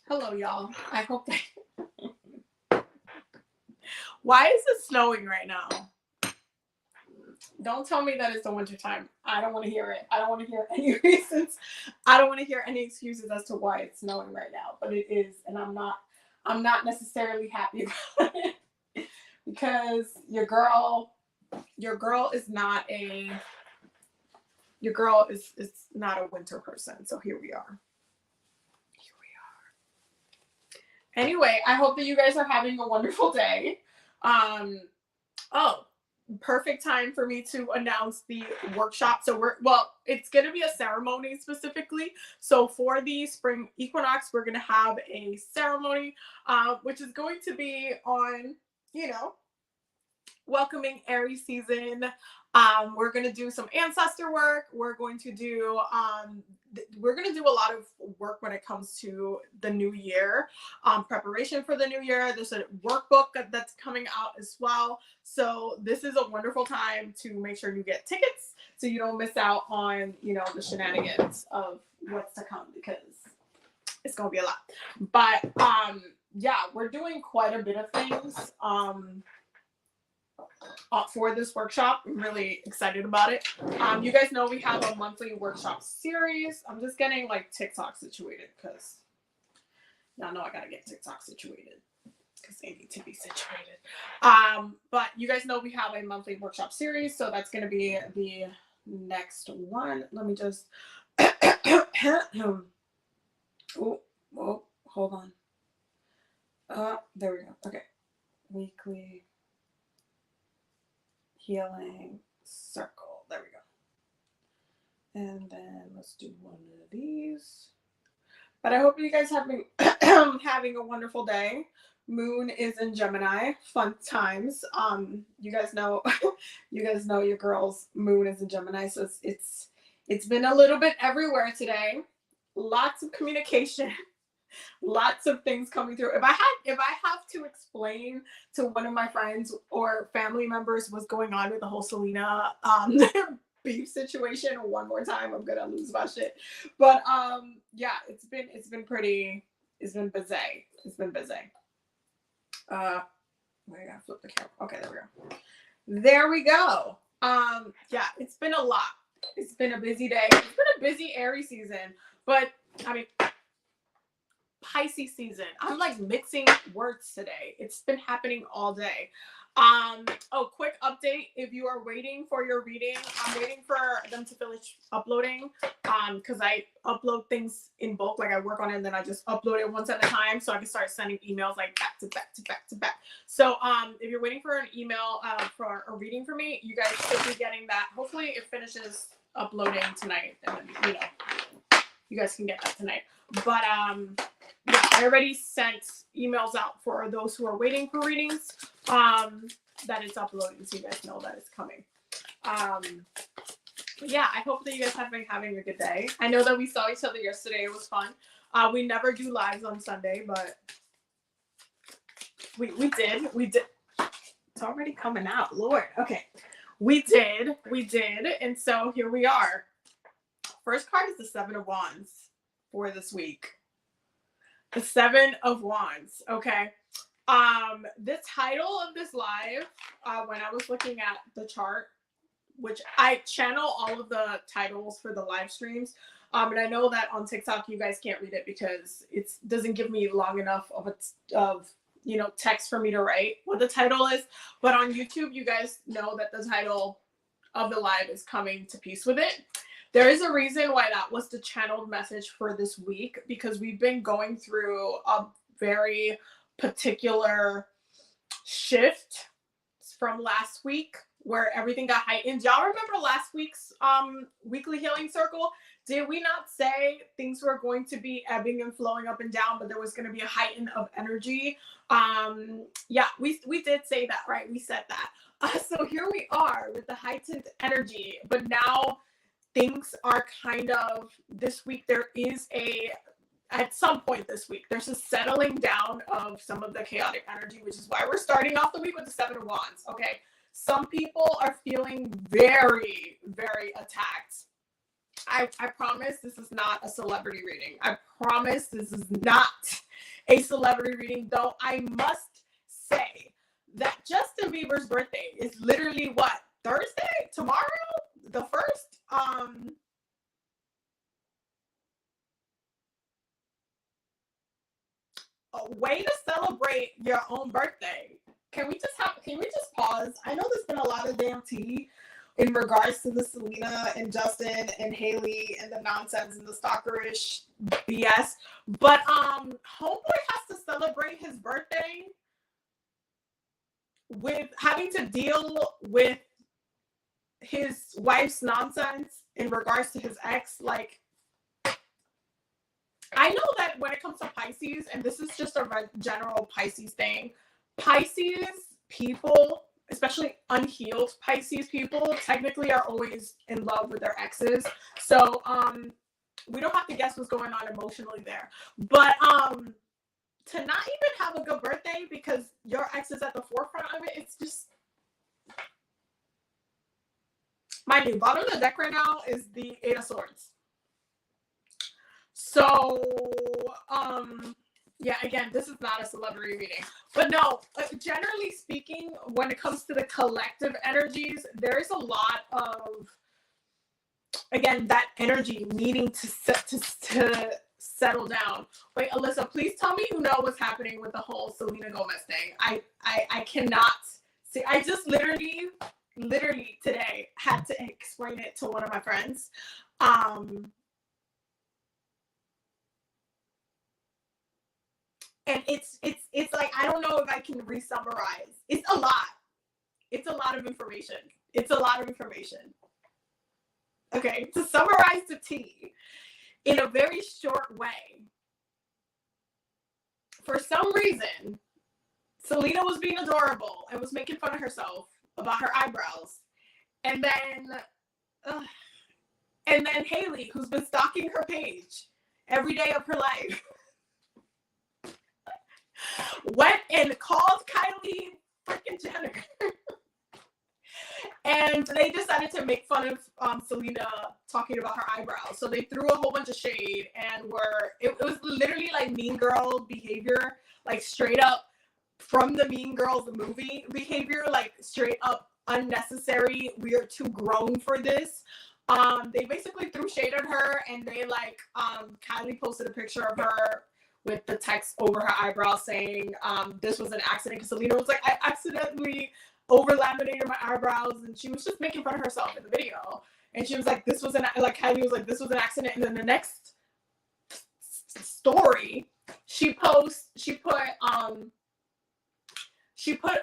Hello, y'all. I hope that. Why is it snowing right now? Don't tell me that it's the winter time. I don't want to hear it. I don't want to hear any reasons. I don't want to hear any excuses as to why it's snowing right now. But it is, and I'm not necessarily happy about it because your girl is not not a winter person. So here we are. Anyway, I hope that you guys are having a wonderful day. Oh, perfect time for me to announce the workshop. So it's going to be a ceremony specifically. So for the spring equinox, we're going to have a ceremony, which is going to be on, welcoming Aries season. We're going to do some ancestor work. We're going to do a lot of work when it comes to the new year, preparation for the new year. There's a workbook that's coming out as well. So this is a wonderful time to make sure you get tickets so you don't miss out on, the shenanigans of what's to come, because it's going to be a lot. But we're doing quite a bit of things for this workshop. I'm really excited about it. You guys know we have a monthly workshop series. I'm just getting TikTok situated because y'all know I gotta get TikTok situated because they need to be situated. But you guys know we have a monthly workshop series, so that's gonna be the next one. Let me just oh, hold on. There we go. Okay. Weekly healing circle. There we go. And then let's do one of these. But I hope you guys having having a wonderful day. Moon is in Gemini. Fun times. You guys know your girl's moon is in Gemini, so it's been a little bit everywhere today. Lots of communication. Lots of things coming through. If I have to explain to one of my friends or family members what's going on with the whole Selena beef situation one more time, I'm gonna lose my shit. But it's been busy. It's been busy. I gotta flip the camera. Okay, there we go. It's been a lot. It's been a busy day. It's been a busy Aries season, but I mean Pisces season. I'm mixing words today. It's been happening all day. Quick update. If you are waiting for your reading, I'm waiting for them to finish uploading. Because I upload things in bulk. I work on it and then I just upload it once at a time so I can start sending emails back to back. So if you're waiting for an email for a reading from me, you guys should be getting that. Hopefully it finishes uploading tonight, and then you guys can get that tonight. But I already sent emails out for those who are waiting for readings. That it's uploading, so you guys know that it's coming. I hope that you guys have been having a good day. I know that we saw each other yesterday. It was fun. We never do lives on Sunday, but we did. It's already coming out, Lord. Okay, we did, and so here we are. First card is the Seven of Wands for this week. The Seven of Wands. Okay. The title of this live, when I was looking at the chart, which I channel all of the titles for the live streams, and I know that on TikTok you guys can't read it because it doesn't give me long enough of text for me to write what the title is. But on YouTube, you guys know that the title of the live is Coming to Peace with It. There is a reason why that was the channeled message for this week, because we've been going through a very particular shift from last week where everything got heightened. Y'all remember last week's weekly healing circle? Did we not say things were going to be ebbing and flowing up and down, but there was going to be a heighten of energy? We did say that, right? We said that. So here we are with the heightened energy, but now things are kind of, this week at some point this week, there's a settling down of some of the chaotic energy, which is why we're starting off the week with the Seven of Wands, okay? Some people are feeling very, very attacked. I promise this is not a celebrity reading. I promise this is not a celebrity reading, though I must say that Justin Bieber's birthday is literally what? Thursday? Tomorrow? The 1st? A way to celebrate your own birthday. Can we just pause? I know there's been a lot of damn tea in regards to the Selena and Justin and Hailey and the nonsense and the stalkerish BS. But homeboy has to celebrate his birthday with having to deal with his wife's nonsense in regards to his ex. Like, I know that when it comes to Pisces, and this is just a general Pisces thing, Pisces people, especially unhealed Pisces people, technically are always in love with their exes. So we don't have to guess what's going on emotionally there. But to not even have a good birthday because your ex is at the forefront of it, it's just, mind you, bottom of the deck right now is the Eight of Swords. So, yeah, again, this is not a celebrity reading. But no, generally speaking, when it comes to the collective energies, there's a lot of, again, that energy needing to settle down. Wait, Alyssa, please tell me you know what's happening with the whole Selena Gomez thing. I cannot see. I just literally today had to explain it to one of my friends. And it's like, I don't know if I can re-summarize. It's a lot. It's a lot of information. It's a lot of information. Okay, to summarize the tea in a very short way. For some reason, Selena was being adorable and was making fun of herself about her eyebrows. And then Hailey, who's been stalking her page every day of her life, went and called Kylie freaking Jenner. And they decided to make fun of Selena talking about her eyebrows. So they threw a whole bunch of shade and it was literally like Mean Girl behavior, like straight up from the Mean Girls movie behavior, like straight up unnecessary. We are too grown for this. They basically threw shade at her, and they Kylie posted a picture of her with the text over her eyebrows saying this was an accident, because Selena was like, I accidentally over laminated my eyebrows, and she was just making fun of herself in the video. And she was like, Kylie was like, this was an accident. And then the next story she put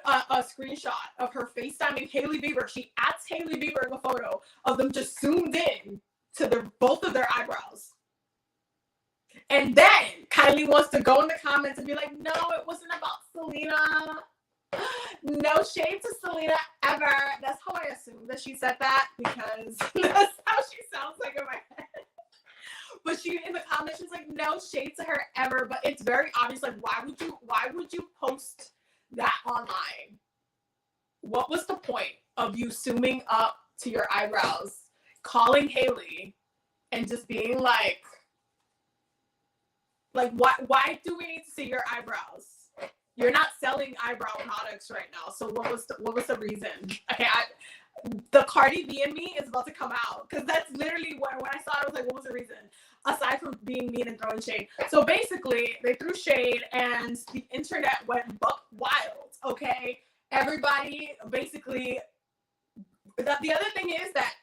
a screenshot of her FaceTiming Hailey Bieber. She adds Hailey Bieber in the photo of them just zoomed in to both of their eyebrows. And then Kylie wants to go in the comments and be like, no, it wasn't about Selena. No shade to Selena ever. That's how I assume that she said that, because that's how she sounds like in my head. But she, in the comments, she's like, no shade to her ever. But it's very obvious, like, why would you post that online? What was the point of you zooming up to your eyebrows, calling Hailey, and just being like why do we need to see your eyebrows? You're not selling eyebrow products right now. So what was the reason? Okay, the Cardi B in me is about to come out, because that's literally when I saw it, I was like, what was the reason? Aside from being mean and throwing shade. So basically, they threw shade and the internet went buck wild, okay? Everybody basically... The other thing is that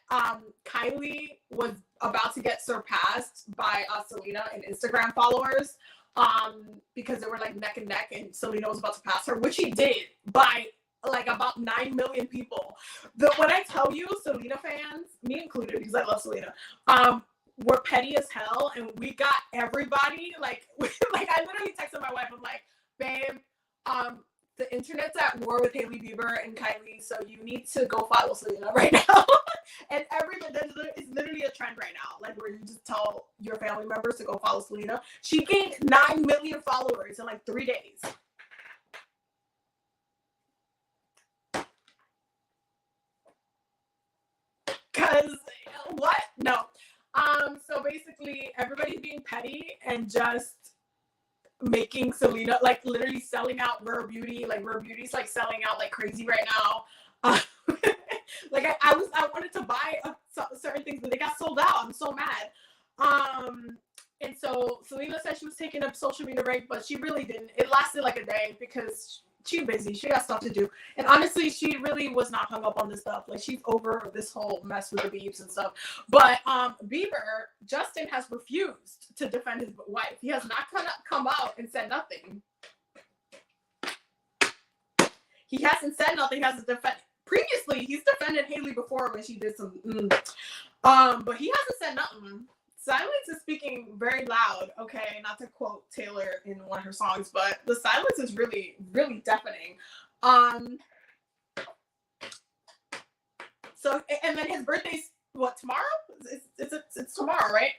Kylie was about to get surpassed by Selena in Instagram followers, because they were like neck and neck, and Selena was about to pass her, which she did by like about 9 million people. When I tell you, Selena fans, me included, because I love Selena, were petty as hell, and we got everybody like I literally texted my wife. I'm like, babe, the internet's at war with Hailey Bieber and Kylie, so you need to go follow Selena right now. And it's literally a trend right now, like where you just tell your family members to go follow Selena. She gained 9 million followers in like 3 days. Cause what? No. So basically everybody's being petty and just making Selena, like literally selling out Rare Beauty. Like Rare Beauty's like selling out like crazy right now. Like I wanted to buy certain things, but they got sold out. I'm so mad. And so Selena said she was taking a social media break, but she really didn't. It lasted like a day because she's busy. She got stuff to do. And honestly, she really was not hung up on this stuff. Like she's over this whole mess with the Biebs and stuff. But Bieber, Justin has refused to defend his wife. He has not come out and said nothing. He hasn't said nothing. He hasn't defended. Previously, he's defended Hailey before when she did some. But he hasn't said nothing. Silence is speaking very loud, okay? Not to quote Taylor in one of her songs, but the silence is really, really deafening. So, and then his birthday's, what, tomorrow? It's tomorrow, right?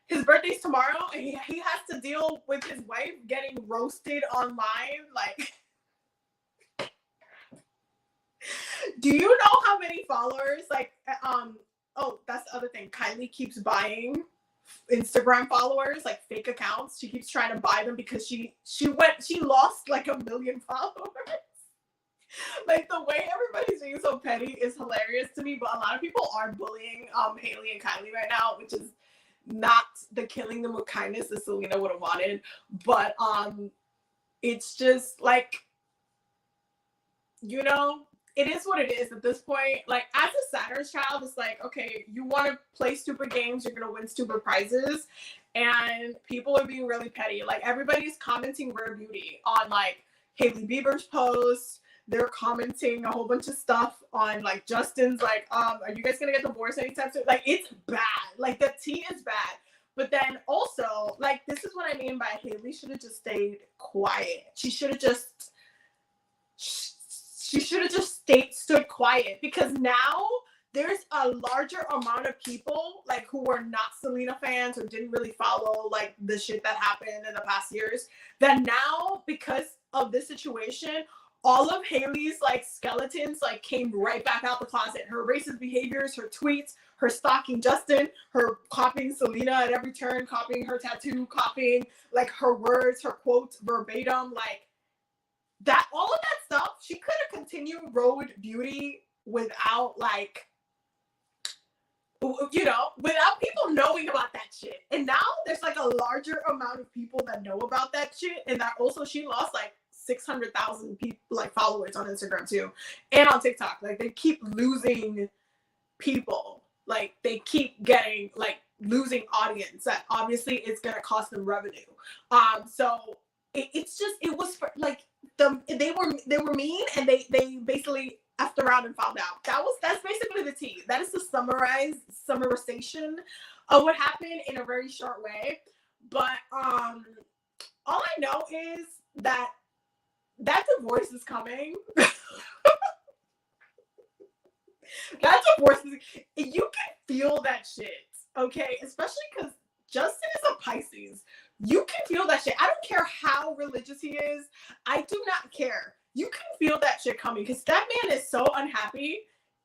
His birthday's tomorrow, and he has to deal with his wife getting roasted online, like... Do you know how many followers, like, oh, that's the other thing. Kylie keeps buying Instagram followers, like fake accounts. She keeps trying to buy them because she lost like 1 million followers. Like the way everybody's being so petty is hilarious to me, but a lot of people are bullying Hailey and Kylie right now, which is not the killing them with kindness that Selena would have wanted. But it's just like, you know, it is what it is at this point. Like, as a Saturn's child, it's like, okay, you want to play stupid games, you're going to win stupid prizes. And people are being really petty. Like, everybody's commenting Rare Beauty on, like, Hailey Bieber's posts. They're commenting a whole bunch of stuff on, like, Justin's, like, are you guys going to get divorced anytime soon? Like, it's bad. Like, the tea is bad. But then also, like, this is what I mean by Hailey should have just stayed quiet. She should have just stood quiet, because now there's a larger amount of people like who were not Selena fans or didn't really follow like the shit that happened in the past years, that now because of this situation, all of Hailey's like skeletons like came right back out the closet. Her racist behaviors, her tweets, her stalking Justin, her copying Selena at every turn, copying her tattoo, copying like her words, her quotes verbatim, like that, all of that stuff. She could have continued Road Beauty without like, you know, without people knowing about that shit. And now there's like a larger amount of people that know about that shit. And that also she lost like 600,000 people, like followers on Instagram too. And on TikTok. Like they keep losing people. Like they keep getting like losing audience that obviously it's going to cost them revenue. So it's just, it was for, like, they were mean, and they basically effed around and found out. That's basically the tea. That is the summarization of what happened in a very short way. But all I know is that divorce is coming. That divorce is, you can feel that shit, okay? Especially because Justin is a Pisces. You can feel that shit. I don't care how religious he is. I do not care. You can feel that shit coming because that man is so unhappy.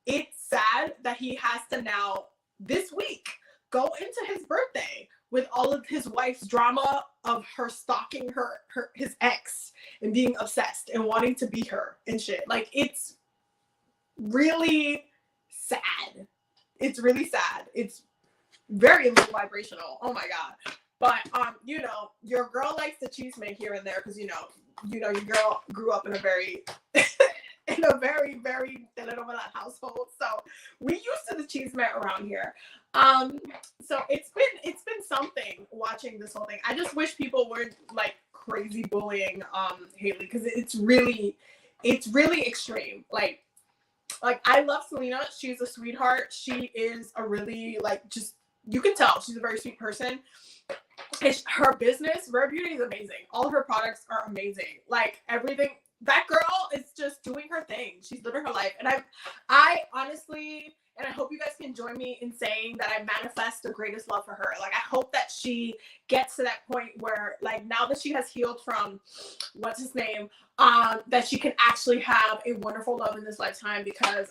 It's sad that he has to now, this week, go into his birthday with all of his wife's drama of her stalking his ex and being obsessed and wanting to be her and shit. Like, it's really sad. It's really sad. It's very low vibrational. Oh my God. But, you know, your girl likes the cheesemaker here and there because, you know, your girl grew up in a very, very telenovela household. So we used to the cheesemaker around here. So it's been something watching this whole thing. I just wish people weren't like crazy bullying Hailey, because it's really extreme. Like I love Selena. She's a sweetheart. She is a really like, just, you can tell she's a very sweet person. Her business, Rare Beauty, is amazing. All of her products are amazing. Like everything, that girl is just doing her thing. She's living her life. And I honestly, and I hope you guys can join me in saying that I manifest the greatest love for her. Like I hope that she gets to that point where, like, now that she has healed from what's his name, that she can actually have a wonderful love in this lifetime, because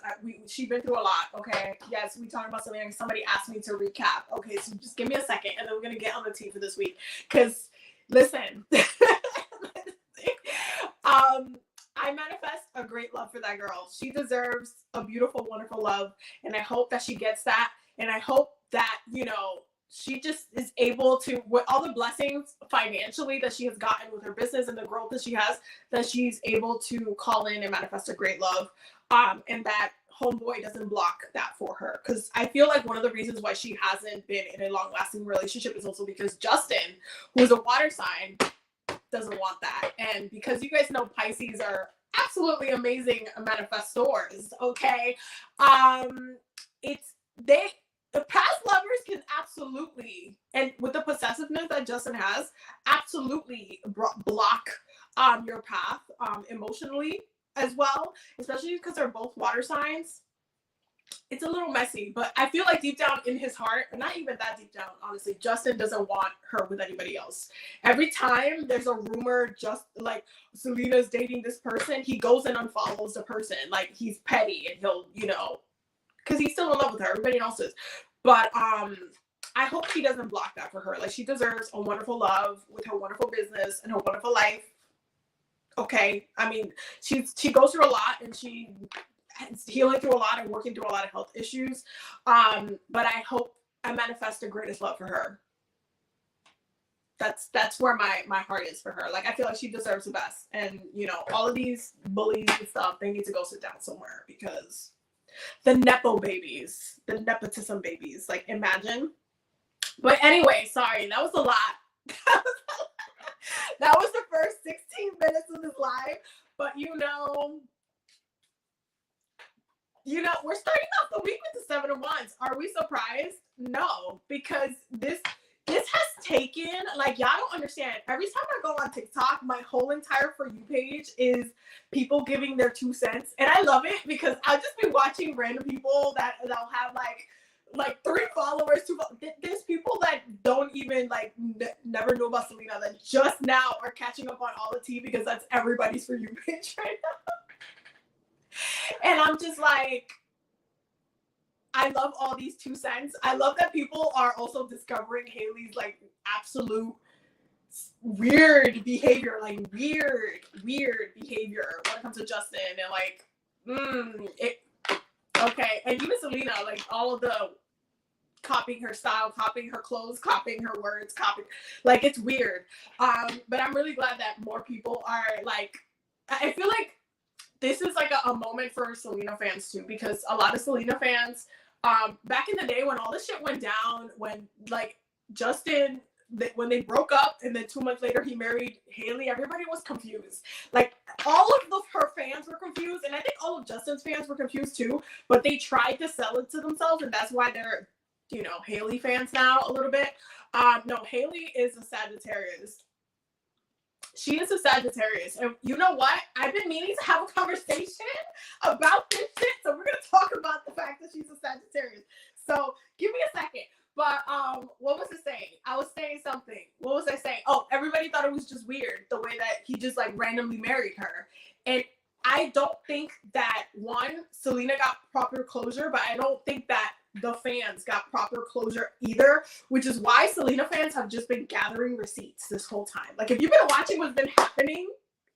she's been through a lot. Okay, yes, we talked about something. Somebody asked me to recap. Okay, so just give me a second, and then we're gonna get on the tea for this week, because Listen. I manifest a great love for that girl. She deserves a beautiful, wonderful love. And I hope that she gets that. And I hope that, you know, she just is able to, with all the blessings financially that she has gotten with her business and the growth that she has, that she's able to call in and manifest a great love. And that homeboy doesn't block that for her. Because I feel like one of the reasons why she hasn't been in a long-lasting relationship is also because Justin, who is a water sign, doesn't want that. And because you guys know Pisces are absolutely amazing manifestors, okay? The past lovers can absolutely, and with the possessiveness that Justin has, absolutely block your path emotionally as well, especially because they're both water signs. It's a little messy, but I feel like deep down in his heart, not even that deep down, honestly, Justin doesn't want her with anybody else. Every time there's a rumor, just like Selena's dating this person, he goes and unfollows the person. Like, he's petty and he'll, you know, because he's still in love with her. Everybody else is. But I hope he doesn't block that for her. Like, she deserves a wonderful love with her wonderful business and her wonderful life. Okay. I mean, she goes through a lot, and she's healing through a lot and working through a lot of health issues. But I hope I manifest the greatest love for her. That's where my heart is for her. Like, I feel like she deserves the best. And, you know, all of these bullies and stuff, they need to go sit down somewhere, because the nepo babies, the nepotism babies, like, imagine. But anyway, sorry, that was a lot. That was the first 16 minutes of this live. But you know, we're starting off the week with the 7 of Wands. Are we surprised? No, because this has taken, like, y'all don't understand. Every time I go on TikTok, my whole entire For You page is people giving their 2 cents. And I love it, because I'll just be watching random people that'll have like 3 followers, 2 there's people that don't even like never knew about Selena, that just now are catching up on all the tea, because that's everybody's For You page right now. And I'm just like, I love all these 2 cents. I love that people are also discovering Hailey's like absolute weird behavior, like weird behavior when it comes to Justin, and like, okay. And even Selena, like, all of the copying her style, copying her clothes, copying her words, like, it's weird. But I'm really glad that more people are like, I feel like this is like a moment for Selena fans too, because a lot of Selena fans, back in the day when all this shit went down, when like Justin, when they broke up and then 2 months later he married Hailey, everybody was confused. Like, all of her fans were confused, and I think all of Justin's fans were confused too, but they tried to sell it to themselves, and that's why they're, you know, Hailey fans now a little bit. No, Hailey is a Sagittarius. She is a Sagittarius. And you know what? I've been meaning to have a conversation about this shit. So we're going to talk about the fact that she's a Sagittarius. So give me a second. But what was I saying? I was saying something. What was I saying? Oh, everybody thought it was just weird the way that he just like randomly married her. And I don't think that, one, Selena got proper closure, but I don't think that the fans got proper closure either, which is why Selena fans have just been gathering receipts this whole time. Like, if you've been watching what's been happening,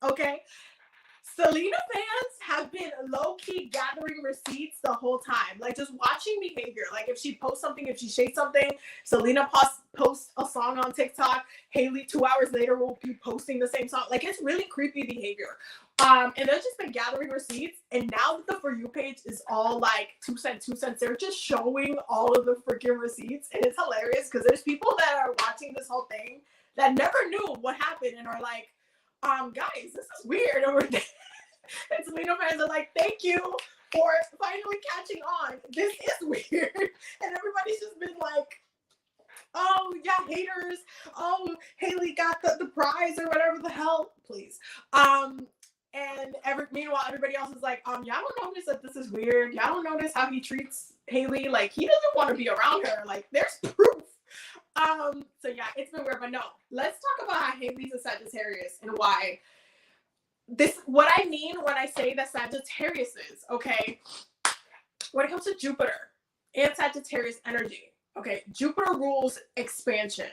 okay, Selena fans have been low-key gathering receipts the whole time. Like, just watching behavior. Like, if she posts something, if she shades something, Selena posts a song on TikTok, Hailey 2 hours later will be posting the same song. Like, it's really creepy behavior. And they've just been gathering receipts, and now that the For You page is all like 2 cents, they're just showing all of the freaking receipts, and it's hilarious, because there's people that are watching this whole thing that never knew what happened and are like, guys, this is weird over there. And Selena fans are like, thank you for finally catching on. This is weird. And everybody's just been like, oh yeah, haters. Oh, Hailey got the prize or whatever the hell. Please. And meanwhile, everybody else is like, y'all don't notice that this is weird. Y'all don't notice how he treats Hailey. Like, he doesn't want to be around her. Like, there's proof. So yeah, it's been weird, but no. Let's talk about how Hailey's a Sagittarius and why what I mean when I say that Sagittarius is, okay? When it comes to Jupiter and Sagittarius energy, okay, Jupiter rules expansion,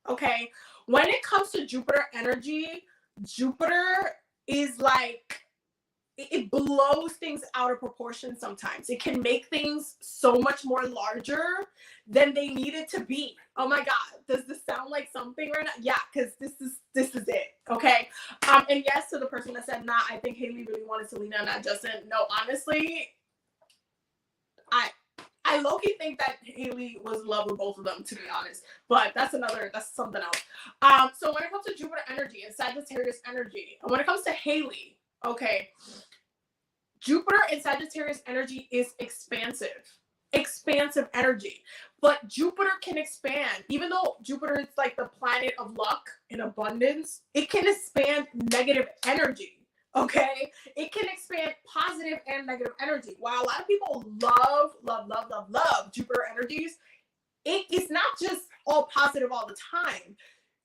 Okay. When it comes to Jupiter energy, Jupiter is like, it blows things out of proportion sometimes. It can make things so much more larger than they need it to be. Oh my God. Does this sound like something right now? Yeah, because this is it. Okay. And yes, to the person that said, nah, I think Haley really wanted Selena, not Justin. No, honestly, I low-key think that Haley was in love with both of them, to be honest. But that's something else. So when it comes to Jupiter energy and Sagittarius energy, and when it comes to Haley, okay, Jupiter and Sagittarius energy is expansive energy. But Jupiter can expand, even though Jupiter is like the planet of luck and abundance, it can expand negative energy. Okay, it can expand positive and negative energy. While a lot of people love Jupiter energies, it is not just all positive all the time.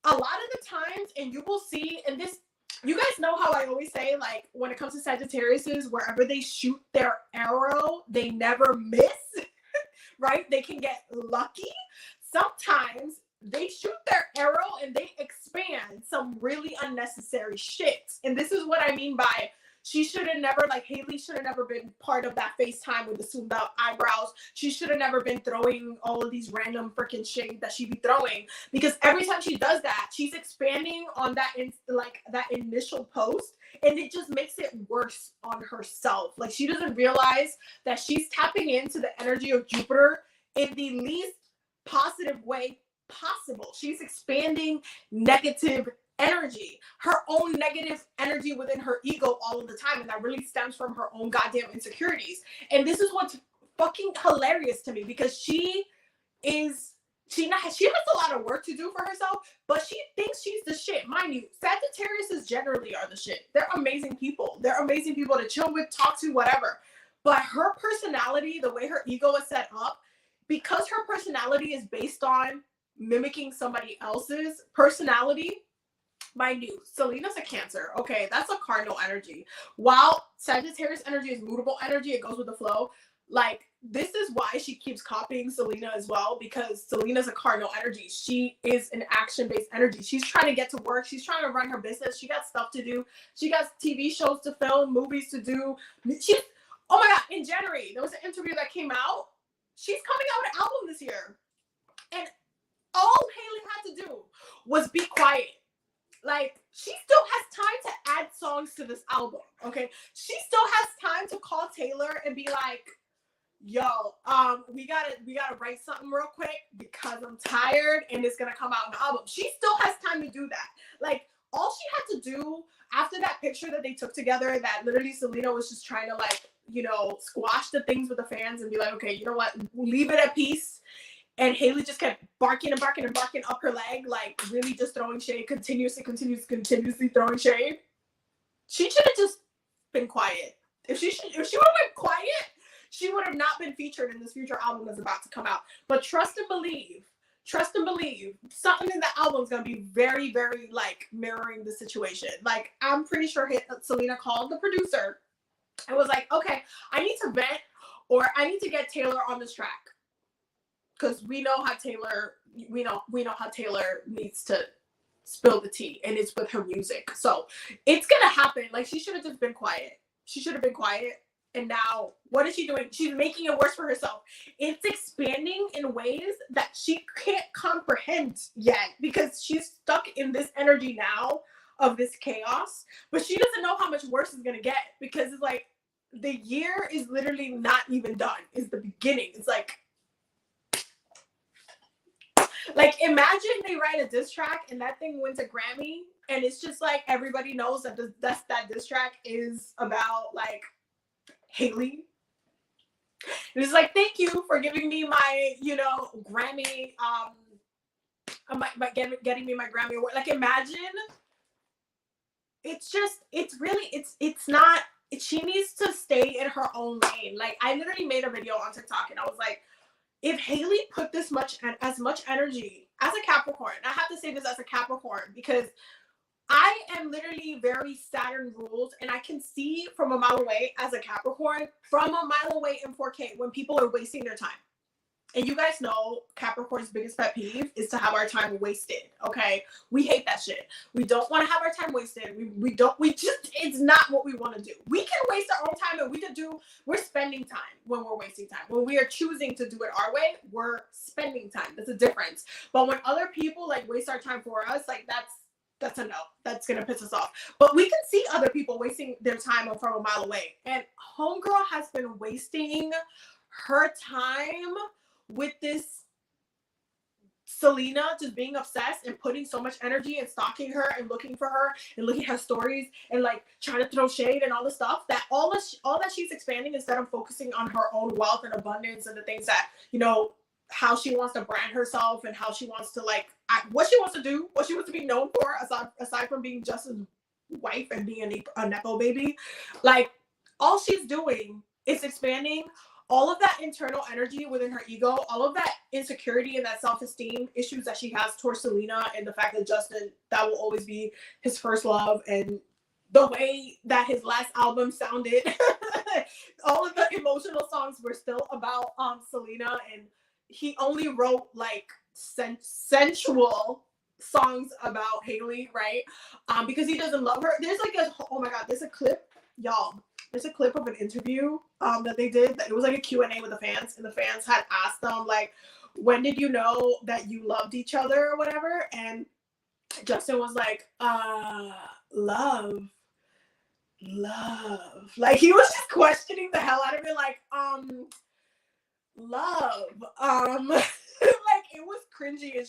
A lot of the times, and you will see, and this, you guys know how I always say, like, when it comes to Sagittariuses, wherever they shoot their arrow, they never miss, right? They can get lucky. Sometimes they shoot their arrow and they expand some really unnecessary shit. And this is what I mean by she should have never, like, Haley should have never been part of that FaceTime with the zoomed out eyebrows. She should have never been throwing all of these random freaking shit that she be throwing, because every time she does that, she's expanding on that, that initial post, and it just makes it worse on herself. Like, she doesn't realize that she's tapping into the energy of Jupiter in the least positive way possible. She's expanding negative energy, her own negative energy within her ego all of the time, and that really stems from her own goddamn insecurities. And this is what's fucking hilarious to me, because she has a lot of work to do for herself, but she thinks she's the shit. Mind you, Sagittariuses generally are the shit. They're amazing people. They're amazing people to chill with, talk to, whatever. But her personality, the way her ego is set up, because her personality is based on mimicking somebody else's personality. Mind you, Selena's a Cancer. Okay, that's a cardinal energy. While Sagittarius energy is mutable energy, it goes with the flow. Like, this is why she keeps copying Selena as well, because Selena's a cardinal energy. She is an action-based energy. She's trying to get to work. She's trying to run her business. She got stuff to do. She got TV shows to film, movies to do. Oh my God, in January, there was an interview that came out. She's coming out with an album this year. And all Haley had to do was be quiet. Like, she still has time to add songs to this album, okay? She still has time to call Taylor and be like, yo, we gotta write something real quick because I'm tired and it's gonna come out in the album. She still has time to do that. Like, all she had to do after that picture that they took together, that literally Selena was just trying to, like, you know, squash the things with the fans and be like, okay, you know what, leave it at peace. And Haley just kept barking up her leg, like, really just throwing shade, continuously throwing shade. She should have just been quiet. If she would have been quiet, she would have not been featured in this future album that's about to come out. But trust and believe, something in the album is going to be very, very, like, mirroring the situation. Like, I'm pretty sure Selena called the producer and was like, okay, I need to vent, or I need to get Taylor on this track. Because we know how Taylor needs to spill the tea, and it's with her music. So it's gonna happen. Like, she should have just been quiet. And now, what is she doing? She's making it worse for herself. It's expanding in ways that she can't comprehend yet, because she's stuck in this energy now of this chaos. But she doesn't know how much worse it's gonna get, because it's like, the year is literally not even done. It's the beginning. It's like, imagine they write a diss track and that thing wins a Grammy, and it's just like, everybody knows that that diss track is about, like, Haley. And it's like, thank you for giving me my, you know, Grammy, getting me my Grammy award. Like, imagine. It's not, she needs to stay in her own lane. Like, I literally made a video on TikTok and I was like, if Haley put as much energy as a Capricorn, I have to say this as a Capricorn, because I am literally very Saturn ruled, and I can see from a mile away as a Capricorn, from a mile away in 4K, when people are wasting their time. And you guys know Capricorn's biggest pet peeve is to have our time wasted. Okay, we hate that shit. We don't want to have our time wasted. We just, it's not what we want to do. We can waste our own time, and we're spending time when we're wasting time. When we are choosing to do it our way, we're spending time. That's a difference. But when other people like waste our time for us, like that's a no. That's gonna piss us off. But we can see other people wasting their time from a mile away. And homegirl has been wasting her time with this Selena, just being obsessed and putting so much energy and stalking her and looking for her and looking at her stories and like trying to throw shade and all the stuff, that all that she's expanding instead of focusing on her own wealth and abundance and the things that, you know, how she wants to brand herself and how she wants to like what she wants to do, what she wants to be known for, aside from being Justin's wife and being a nepo baby. Like, all she's doing is expanding all of that internal energy within her ego, all of that insecurity and that self-esteem issues that she has towards Selena, and the fact that Justin, that will always be his first love, and the way that his last album sounded. All of the emotional songs were still about Selena, and he only wrote like sensual songs about Haley, right? Because he doesn't love her. There's like oh my god, there's a clip, y'all. There's a clip of an interview that they did. It was like a Q&A with the fans, and the fans had asked them like, when did you know that you loved each other or whatever? And Justin was like, love. Like, he was just questioning the hell out of it, like, love. Like, it was cringy, and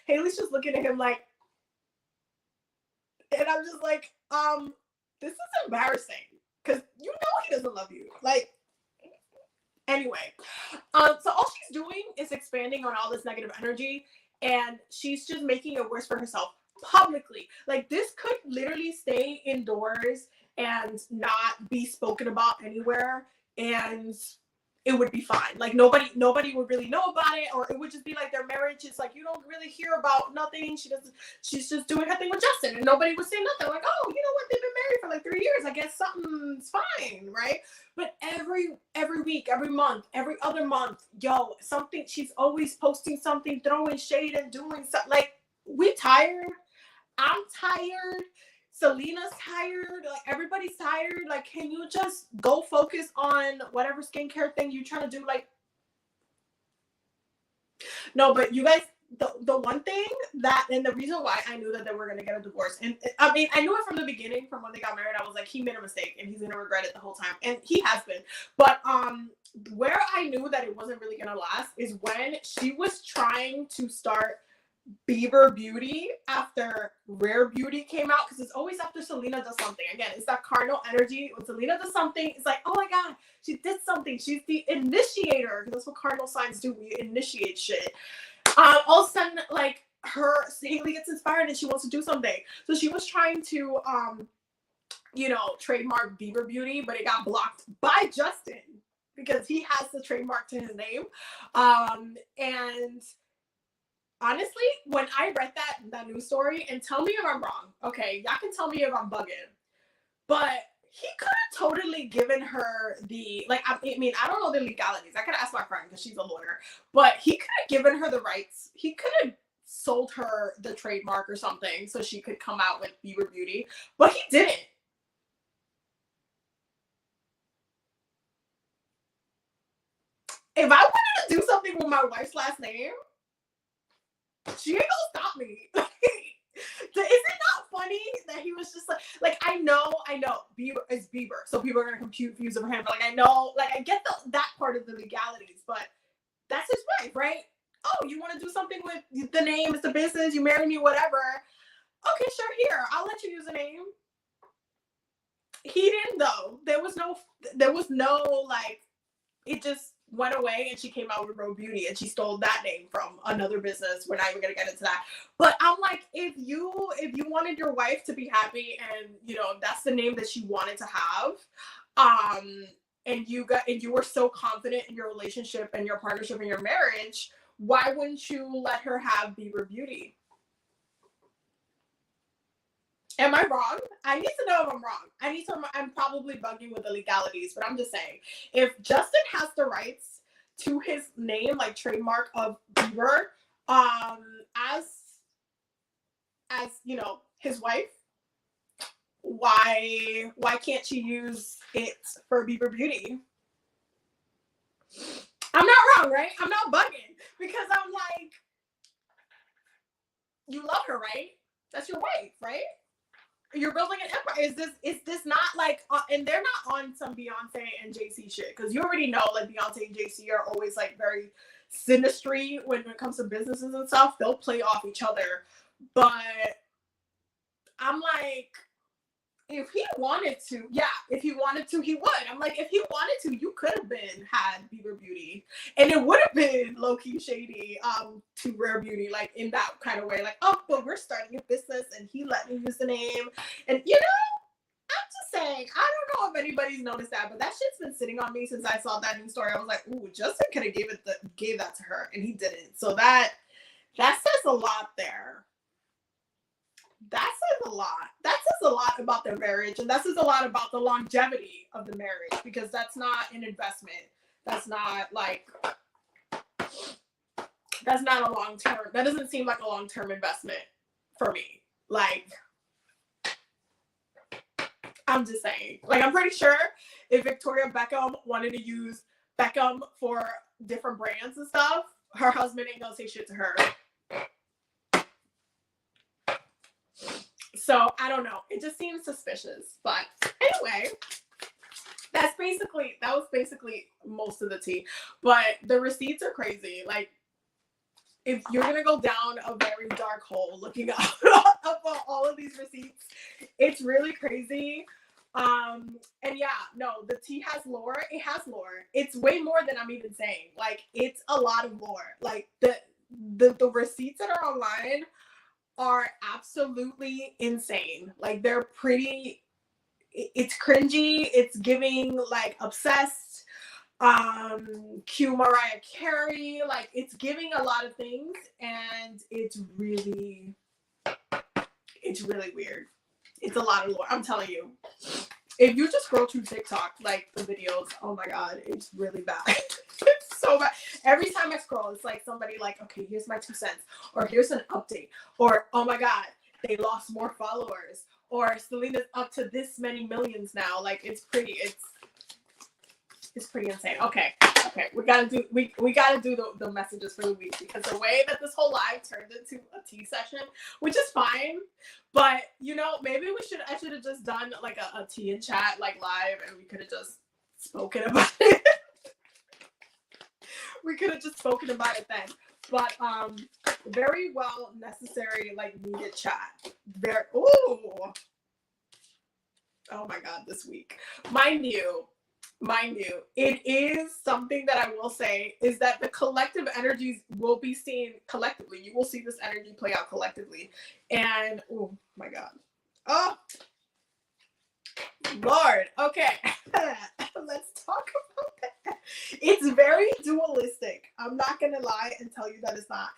Haley's just looking at him like, and I'm just like, this is embarrassing. Because you know he doesn't love you. Like, anyway. So all she's doing is expanding on all this negative energy, and she's just making it worse for herself publicly. Like, this could literally stay indoors and not be spoken about anywhere, and it would be fine. Like, nobody would really know about it, or it would just be like their marriage is like, you don't really hear about nothing. She's just doing her thing with Justin, and nobody would say nothing. Like, oh, you know what? They've been married for like 3 years. I guess something's fine, right? But every week, every month, every other month, something, she's always posting something, throwing shade and doing something. Like, we tired. I'm tired. Selena's tired. Like, everybody's tired. Like, can you just go focus on whatever skincare thing you're trying to do? Like, no, but you guys, the one thing that, and the reason why I knew that they were going to get a divorce, and I mean, I knew it from the beginning, from when they got married. I was like, he made a mistake and he's going to regret it the whole time. And he has been. But where I knew that it wasn't really going to last is when she was trying to start Bieber Beauty after Rare Beauty came out, because it's always after Selena does something. Again, it's that cardinal energy. When Selena does something, it's like, oh my god, she did something. She's the initiator, because that's what cardinal signs do. We initiate shit. All of a sudden, like, Haley gets inspired and she wants to do something. So she was trying to trademark Bieber Beauty, but it got blocked by Justin because he has the trademark to his name. And honestly, when I read that news story, and tell me if I'm wrong, okay, y'all can tell me if I'm bugging, but he could have totally given her the, like, I mean, I don't know the legalities. I could ask my friend because she's a lawyer, but he could have given her the rights. He could have sold her the trademark or something so she could come out with Bieber Beauty, but he didn't. If I wanted to do something with my wife's last name, she ain't gonna stop me. Is it not funny that he was just like I know Bieber is Bieber, so people are gonna confuse over him. But like, I know, like, I get that part of the legalities, but that's his wife, right? Oh, you want to do something with the name? It's the business. You marry me, whatever. Okay, sure. Here, I'll let you use the name. He didn't though. There was no like. It just went away, and she came out with Rare Beauty, and she stole that name from another business. We're not even gonna get into that. But I'm like, if you wanted your wife to be happy, and that's the name that she wanted to have, and you were so confident in your relationship and your partnership and your marriage, why wouldn't you let her have Bieber Beauty? Am I wrong? I need to know if I'm wrong. I'm probably bugging with the legalities, but I'm just saying, if Justin has the rights to his name, like trademark of Bieber, as you know, his wife, why can't she use it for Bieber Beauty? I'm not wrong, right? I'm not bugging, because I'm like, you love her, right? That's your wife, right? You're building an empire. Is this not like, and they're not on some Beyonce and JC shit, because you already know, like, Beyonce and JC are always like very sinistry when it comes to businesses and stuff. They'll play off each other, but I'm like, if he wanted to, he would. I'm like, if he wanted to, you could have had Bieber Beauty, and it would have been low-key shady to Rare Beauty, like in that kind of way, like, oh, but we're starting a business and he let me use the name. And you know, I'm just saying, I don't know if anybody's noticed that, but that shit's been sitting on me since I saw that news story. I was like, ooh, Justin could have gave that to her, and he didn't. So that says a lot there. That says a lot. That says a lot about their marriage, and that says a lot about the longevity of the marriage, because that's not an investment. That's not a long-term. That doesn't seem like a long-term investment for me. Like, I'm just saying. Like, I'm pretty sure if Victoria Beckham wanted to use Beckham for different brands and stuff, her husband ain't gonna say shit to her. So I don't know. It just seems suspicious. But anyway, that was basically most of the tea. But the receipts are crazy. Like, if you're gonna go down a very dark hole looking up all of these receipts, it's really crazy. And yeah, no, the tea has lore. It has lore. It's way more than I'm even saying. Like, it's a lot of lore. Like, the receipts that are online are absolutely insane. Like, they're pretty, it's cringy, it's giving like obsessed, cue Mariah Carey, like, it's giving a lot of things, and it's really weird. It's a lot of lore, I'm telling you. If you just scroll through TikTok, like, the videos, oh my god, it's really bad. It's so bad. Every time I scroll, it's like somebody like, okay, here's my 2 cents, or here's an update, or oh my god, they lost more followers, or Selena's up to this many millions now. Like, it's pretty insane. Okay, we gotta do the messages for the week, because the way that this whole live turned into a tea session, which is fine, but you know, maybe I should have just done like a tea and chat, like, live, and we could have just spoken about it. We could have just spoken about it then. But very well necessary, like, needed chat. Oh my god, this week. Mind you, it is something that I will say is that the collective energies will be seen collectively. You will see this energy play out collectively. And oh my god. Oh Lord. Okay. Let's talk about that. It's very dualistic. I'm not gonna lie and tell you that it's not.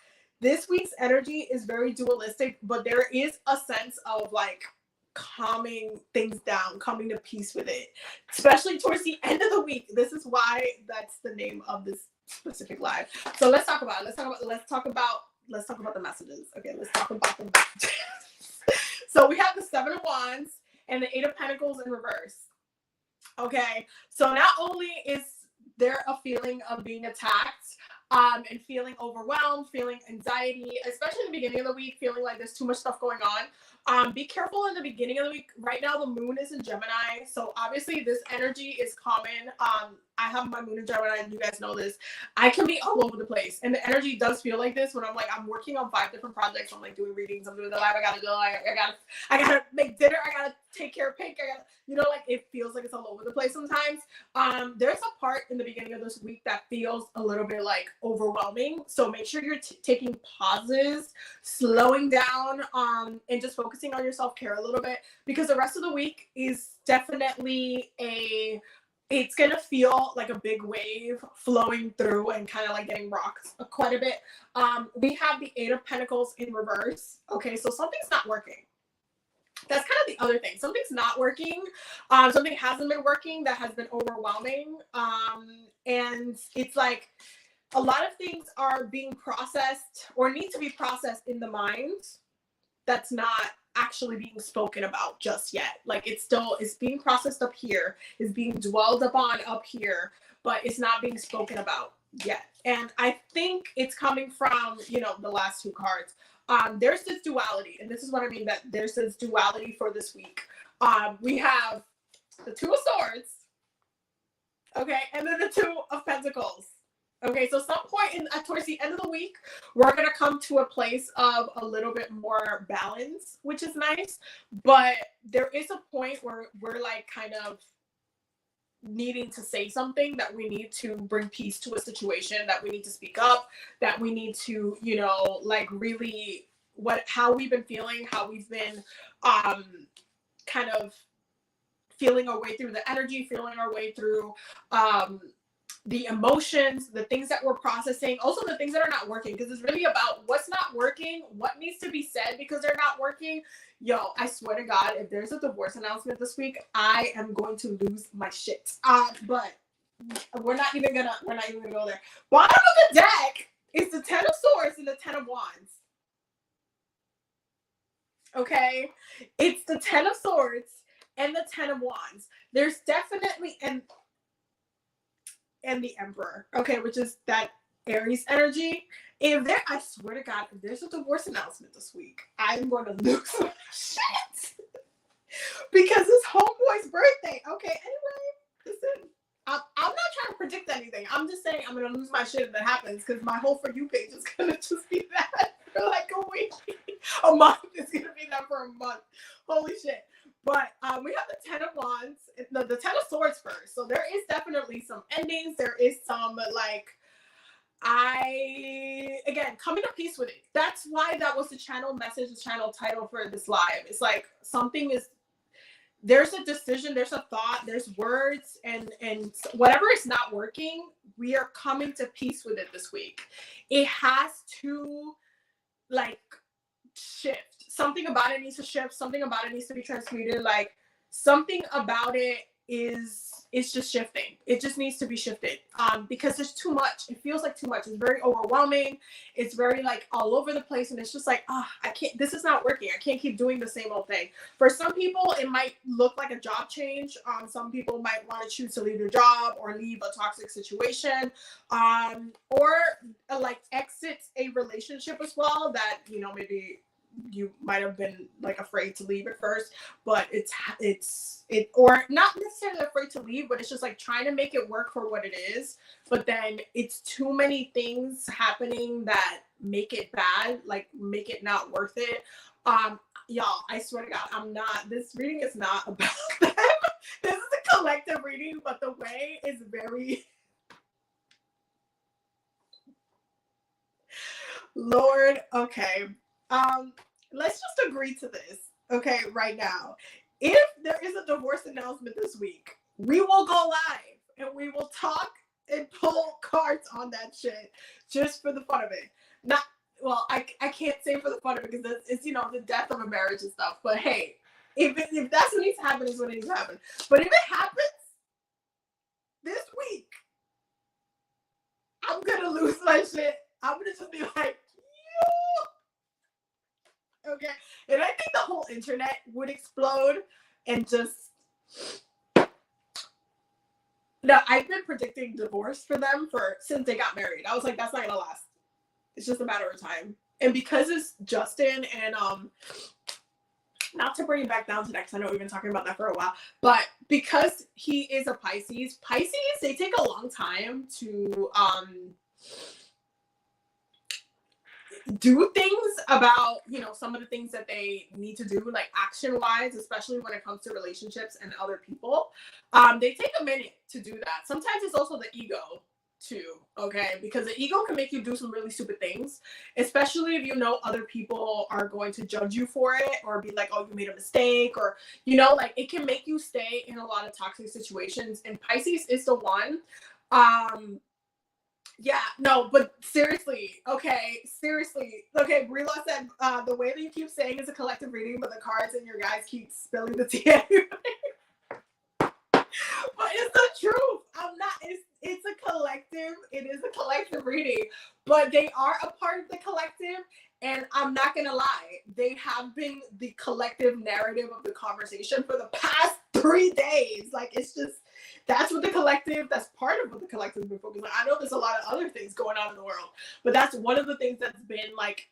This week's energy is very dualistic, but there is a sense of like calming things down, coming to peace with it, especially towards the end of the week. This is why that's the name of this specific live. So let's talk about it. Let's talk about the messages. Okay, let's talk about the messages. So we have the 7 of Wands and the 8 of Pentacles in reverse. Okay, so not only is there a feeling of being attacked, and feeling overwhelmed, feeling anxiety, especially in the beginning of the week, feeling like there's too much stuff going on. Be careful in the beginning of the week. Right now, the moon is in Gemini, so obviously this energy is common. I have my moon in Gemini, and you guys know this. I can be all over the place, and the energy does feel like this when I'm like, I'm working on 5 different projects. I'm like doing readings, I'm doing the live. I gotta go. I gotta make dinner. I gotta take care of Pink. I gotta, you know, like, it feels like it's all over the place sometimes. There's a part in the beginning of this week that feels a little bit like overwhelming. So make sure you're taking pauses, slowing down, and just focusing on your self-care a little bit, because the rest of the week is definitely it's gonna feel like a big wave flowing through and kind of like getting rocked quite a bit. We have the 8 of Pentacles in reverse. Okay, so something's not working. That's kind of the other thing. Something's not working. Something hasn't been working that has been overwhelming. And it's like a lot of things are being processed or need to be processed in the mind that's not actually being spoken about just yet. Like it's being processed up here, is being dwelled upon up here, but it's not being spoken about yet. And I think it's coming from, the last two cards. There's this duality, and this is what I mean, that there's this duality for this week. We have the Two of Swords, okay, and then the Two of Pentacles. Okay, so some point towards the end of the week, we're gonna come to a place of a little bit more balance, which is nice. But there is a point where we're like kind of needing to say something, that we need to bring peace to a situation, that we need to speak up, that we need to, like really how we've been feeling, how we've been kind of feeling our way through the energy, feeling our way through the emotions, the things that we're processing, also the things that are not working, because it's really about what's not working, what needs to be said because they're not working. Yo, I swear to God, if there's a divorce announcement this week, I am going to lose my shit. But we're not even gonna go there. Bottom of the deck is the Ten of Swords and the Ten of Wands. Okay, it's the Ten of Swords and the Ten of Wands. There's definitely and the Emperor, okay, which is that Aries energy. I swear to God, if there's a divorce announcement this week, I'm going to lose my shit. Because it's homeboy's birthday. Okay, anyway, listen, I'm not trying to predict anything. I'm just saying I'm going to lose my shit if that happens, because my whole For You page is going to just be that for like a week. A month. It's going to be that for a month. Holy shit. But we have the Ten of Wands, the Ten of Swords first. So there is definitely some endings. There is some again, coming to peace with it. That's why that was the channel message, the channel title for this live. It's like there's a decision, there's a thought, there's words, and whatever is not working, we are coming to peace with it this week. It has to shift. Something about it needs to shift. Something about it needs to be transmuted. Like something about it it's just shifting. It just needs to be shifted because there's too much. It feels like too much. It's very overwhelming. It's very all over the place, and it's just I can't. This is not working. I can't keep doing the same old thing. For some people, it might look like a job change. Some people might want to choose to leave their job or leave a toxic situation, or exit a relationship as well that maybe you might have been afraid to leave at first, but it's or not necessarily afraid to leave, but it's just trying to make it work for what it is. But then it's too many things happening that make it bad, make it not worth it. Y'all, I swear to God, this reading is not about them. This is a collective reading, but the way is very Lord, okay. Let's just agree to this, okay, right now. If there is a divorce announcement this week, we will go live and we will talk and pull cards on that shit just for the fun of it. I can't say for the fun of it because it's the death of a marriage and stuff. But hey, if that's what needs to happen, is what needs to happen. But if it happens this week, I'm gonna lose my shit. I'm gonna just be like, okay, and I think the whole internet would explode and just. No, I've been predicting divorce for them since they got married. I was like, that's not gonna last. It's just a matter of time. And because it's Justin and not to bring it back down to that, because I know we've been talking about that for a while, but because he is a Pisces, they take a long time to do things about some of the things that they need to do, action wise, especially when it comes to relationships and other people. They take a minute to do that. Sometimes it's also the ego too, okay, because the ego can make you do some really stupid things, especially if other people are going to judge you for it or be like, oh, you made a mistake, or it can make you stay in a lot of toxic situations, and Pisces is the one. Yeah, no, but seriously, okay, Brila said, the way that you keep saying it's a collective reading, but the cards and your guys keep spilling the tea. But is the truth. I'm not, it's a collective, it is a collective reading, but they are a part of the collective. And I'm not gonna lie, they have been the collective narrative of the conversation for the past 3 days. Like, it's just, that's what the collective, that's part of what the collective has been focused on. I know there's a lot of other things going on in the world, but that's one of the things that's been like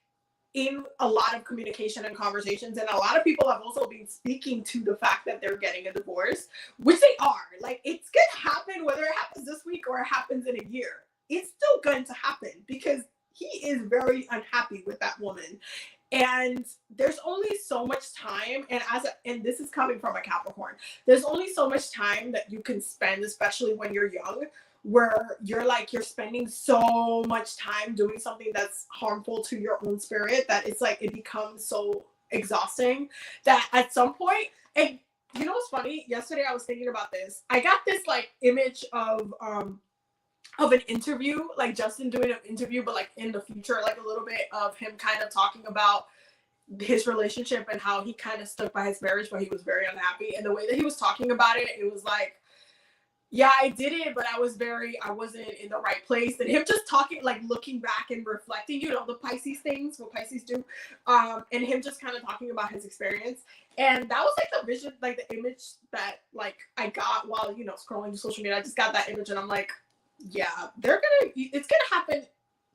in a lot of communication and conversations. And a lot of people have also been speaking to the fact that they're getting a divorce, which they are. Like, it's gonna happen whether it happens this week or it happens in a year. It's still going to happen because he is very unhappy with that woman. And there's only so much time, and this is coming from a Capricorn, there's only so much time that you can spend, especially when you're young, where you're spending so much time doing something that's harmful to your own spirit that it's like it becomes so exhausting that at some point, and you know what's funny? Yesterday I was thinking about this. I got this like image of an interview, like Justin doing an interview, but like in the future, like a little bit of him kind of talking about his relationship and how he kind of stuck by his marriage, but he was very unhappy. And the way that he was talking about it, it was like, yeah, I did it, but I wasn't in the right place. And him just talking, like looking back and reflecting, you know, the Pisces things, what Pisces do. And him just kind of talking about his experience. And that was like the vision, like the image that like I got while, you know, scrolling to social media. I just got that image and I'm like, yeah, it's gonna happen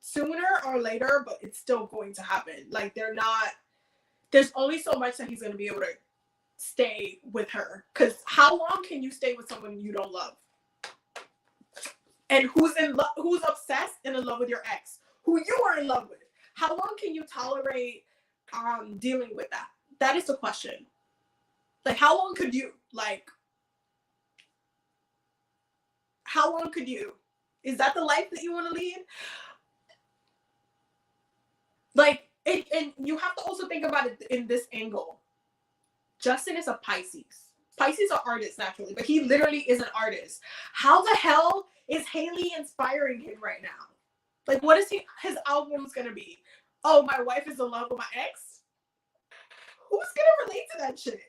sooner or later, but it's still going to happen. Like there's only so much that he's gonna be able to stay with her. Because how long can you stay with someone you don't love? And who's obsessed and in love with your ex, who you are in love with? How long can you tolerate dealing with that? That is the question. Like, how long could you? Like, how long could you? Is that the life that you want to lead? Like, and you have to also think about it in this angle. Justin is a Pisces. Pisces are artists naturally, but he literally is an artist. How the hell is Haley inspiring him right now? Like, what is his album's gonna be? Oh, my wife is in love with my ex? Who's gonna relate to that shit?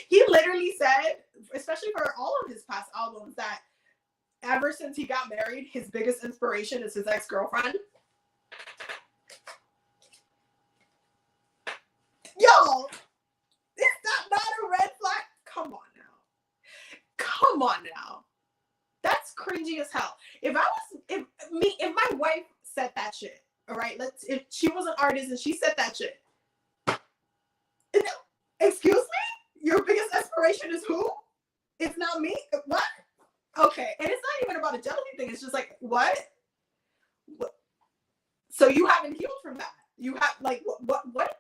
He literally said, especially for all of his past albums, that ever since he got married, his biggest inspiration is his ex-girlfriend. Yo, is that not a red flag? Come on now. That's cringy as hell. If my wife said that shit, all right, if she was an artist and she said that shit, excuse me, your biggest inspiration is who? It's not me? What? Okay, and it's not even about a jealousy thing. It's just like, what? So you haven't healed from that. You have, like, what?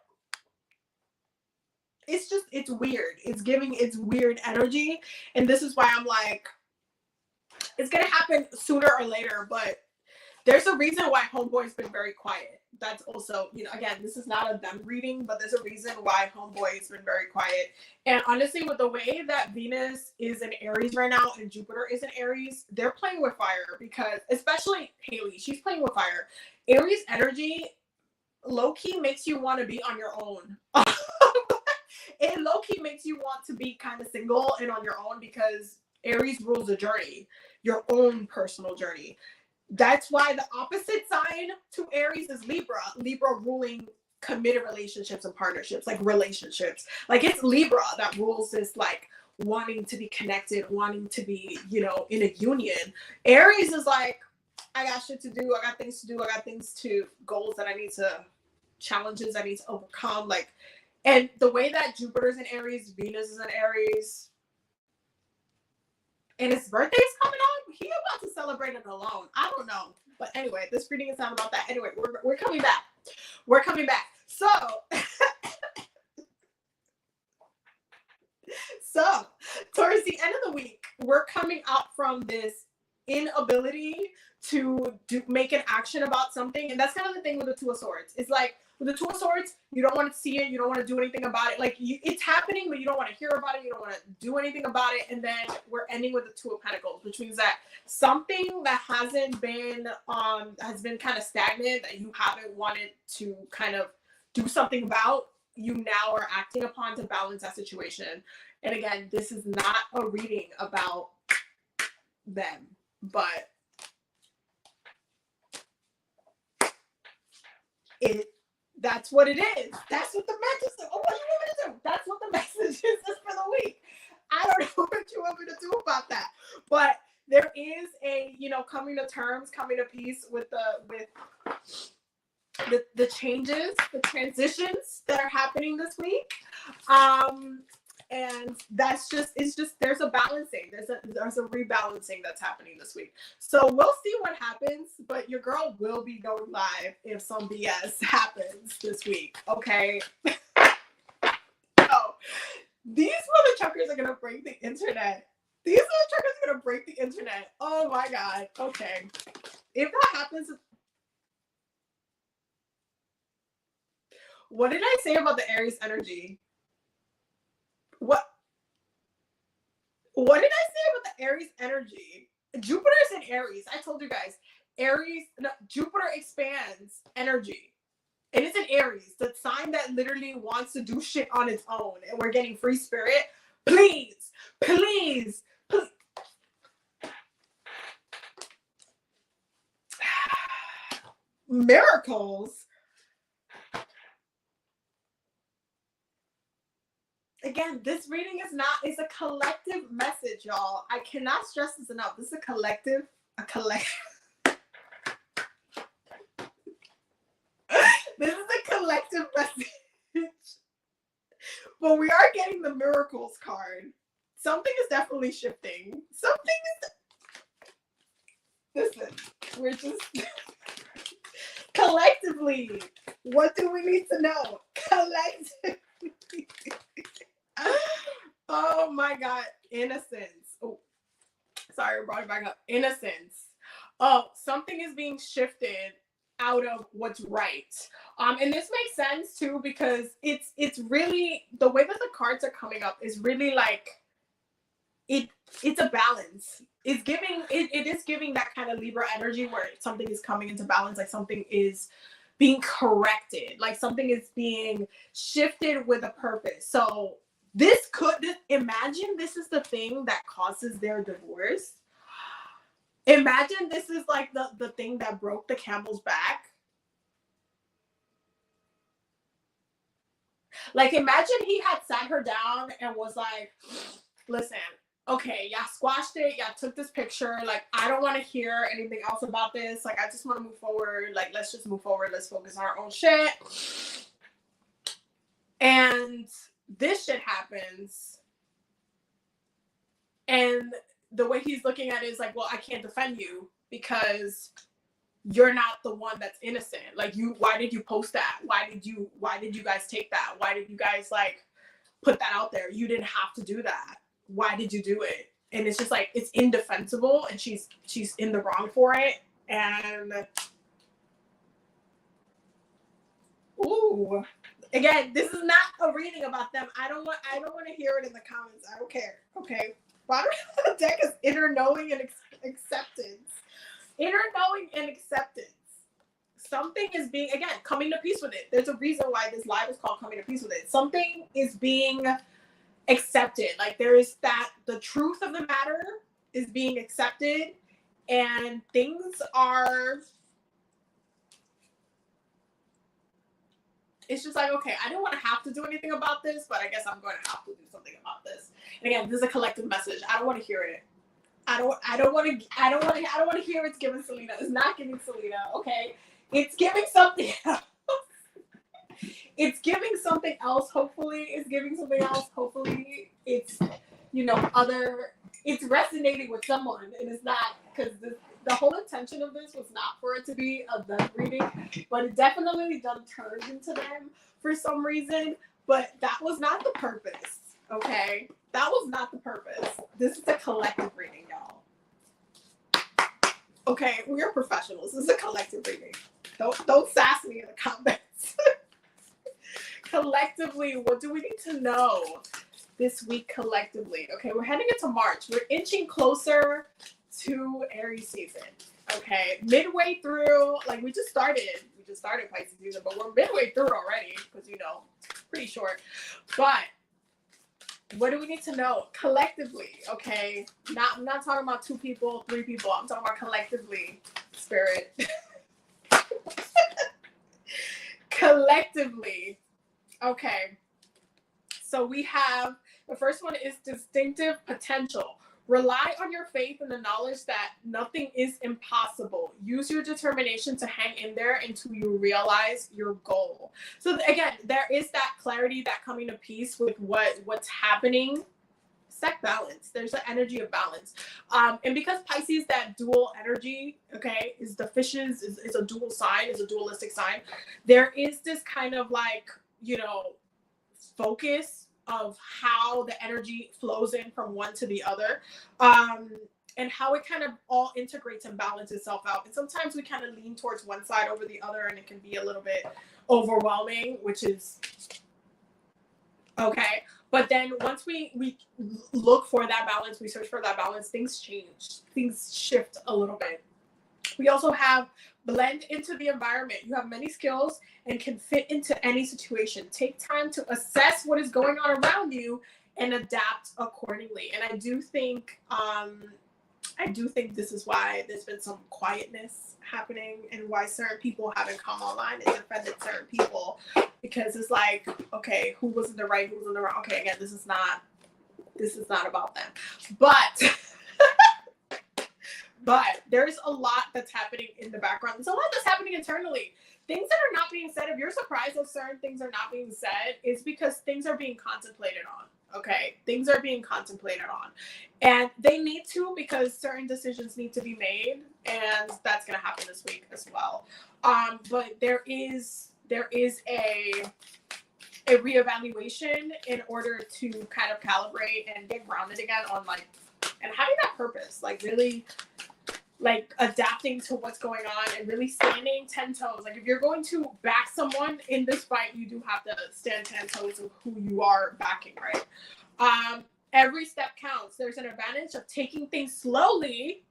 It's just, it's weird. It's weird energy. And this is why I'm like, it's going to happen sooner or later, but there's a reason why Homeboy's been very quiet. That's also, you know, again, this is not a them reading, but there's a reason why Homeboy's been very quiet. And honestly, with the way that Venus is in Aries right now and Jupiter is in Aries, they're playing with fire, because especially Haley, she's playing with fire. Aries energy low-key makes you want to be on your own. It low-key makes you want to be kind of single and on your own, because Aries rules a journey, your own personal journey. That's why the opposite sign to Aries is Libra. Libra ruling committed relationships and partnerships, like relationships. Like, it's Libra that rules this, like, wanting to be connected, wanting to be, you know, in a union. Aries is like, I got shit to do. I got things to do. I got goals that I need to, challenges I need to overcome. Like, and the way that Jupiter's in Aries, Venus is in Aries, and his birthday's coming up, he about to celebrate it alone. I don't know. But anyway, this reading is not about that. Anyway, we're coming back. We're coming back. So, towards the end of the week, we're coming out from this inability to make an action about something. And that's kind of the thing with the Two of Swords. It's like, with the Two of Swords, you don't want to see it. You don't want to do anything about it. Like, it's happening, but you don't want to hear about it. You don't want to do anything about it. And then we're ending with the Two of Pentacles, which means that something that has been kind of stagnant, that you haven't wanted to kind of do something about, you now are acting upon to balance that situation. And again, this is not a reading about them, but that's what it is. That's what the message is. Oh, what do you want me to do? That's what the message is for the week. I don't know what you want me to do about that. But there is a, coming to terms, coming to peace with the changes, the transitions that are happening this week. And there's a balancing, there's a rebalancing that's happening this week. So we'll see what happens, but your girl will be going live if some BS happens this week, okay? Oh, these motherfuckers are gonna break the internet. These motherfuckers are gonna break the internet. Oh my God, okay. If that happens, what did I say about the Aries energy? What did I say about the Aries energy? Jupiter's in Aries. I told you guys, Jupiter expands energy. It is in Aries, the sign that literally wants to do shit on its own, and we're getting free spirit. Please, please, please. Miracles. Again, this reading is a collective message, y'all. I cannot stress this enough. This is a collective. This is a collective message. But we are getting the miracles card. Something is definitely shifting. Listen, we're just collectively. What do we need to know? Collectively. Oh my God, innocence. Oh, sorry, I brought it back up. Innocence. Oh, something is being shifted out of what's right. And this makes sense too, because it's really, the way that the cards are coming up is really like it's a balance. It is giving that kind of Libra energy where something is coming into balance, like something is being corrected, like something is being shifted with a purpose. So imagine this is the thing that causes their divorce. Imagine this is like the thing that broke the camel's back. Like, imagine he had sat her down and was like, listen, okay, y'all squashed it, y'all took this picture, like, I don't want to hear anything else about this, like, I just want to move forward, like, let's just move forward, let's focus on our own shit. And this shit happens, and the way he's looking at it is like, well, I can't defend you because you're not the one that's innocent. Like, why did you post that? Why did you guys take that? Why did you guys like put that out there? You didn't have to do that. Why did you do it? And it's just like, it's indefensible, and she's in the wrong for it. And ooh, again, this is not a reading about them. I don't want to hear it in the comments. I don't care. Okay. Bottom of the deck is inner knowing and acceptance. Inner knowing and acceptance. Something is being, again, coming to peace with it. There's a reason why this live is called Coming to Peace with It. Something is being accepted. Like, there is the truth of the matter is being accepted, and things are, it's just like, okay, I don't want to have to do anything about this, but I guess I'm going to have to do something about this. And again, this is a collective message. I don't want to hear it. I don't want to hear it's giving Selena. It's not giving Selena, okay? It's giving something else. It's giving something else. Hopefully it's giving something else. Hopefully it's, it's resonating with someone, and it's not, because the whole intention of this was not for it to be a them reading, but it definitely done turned into them for some reason, but that was not the purpose, okay? That was not the purpose. This is a collective reading, y'all. Okay, we are professionals. This is a collective reading. Don't sass me in the comments. Collectively, what do we need to know this week collectively? Okay, we're heading into March. We're inching closer to Aries season. Okay, midway through, like we just started Pisces season, but we're midway through already, because pretty short. But what do we need to know collectively? Okay, I'm not talking about 2 people, 3 people. I'm talking about collectively, spirit. Collectively. Okay. So we have the first one is distinctive potential. Rely on your faith and the knowledge that nothing is impossible. Use your determination to hang in there until you realize your goal. So again, there is that clarity, that coming to peace with what's happening. Sec balance. There's the energy of balance. And because Pisces, that dual energy, okay, is the fishes, is a dual sign, is a dualistic sign, there is this kind of like, you know, focus of how the energy flows in from one to the other, and how it kind of all integrates and balances itself out. And sometimes we kind of lean towards one side over the other, and it can be a little bit overwhelming, which is okay. But then once we look for that balance, we search for that balance, things change, things shift a little bit. We also have blend into the environment. You have many skills and can fit into any situation. Take time to assess what is going on around you and adapt accordingly. And I do think this is why there's been some quietness happening and why certain people haven't come online and defended certain people, because it's like, okay, who was in the right, who was in the wrong? Okay, again, this is not about them. But there's a lot that's happening in the background. There's a lot that's happening internally. Things that are not being said, if you're surprised that certain things are not being said, it's because things are being contemplated on. Okay, things are being contemplated on, and they need to, because certain decisions need to be made, and that's going to happen this week as well. But there is a reevaluation in order to kind of calibrate and get grounded again on like, and having that purpose, like really like adapting to what's going on and really standing 10 toes. Like if you're going to back someone in this fight, you do have to stand 10 toes of who you are backing, right? Every step counts. There's an advantage of taking things slowly.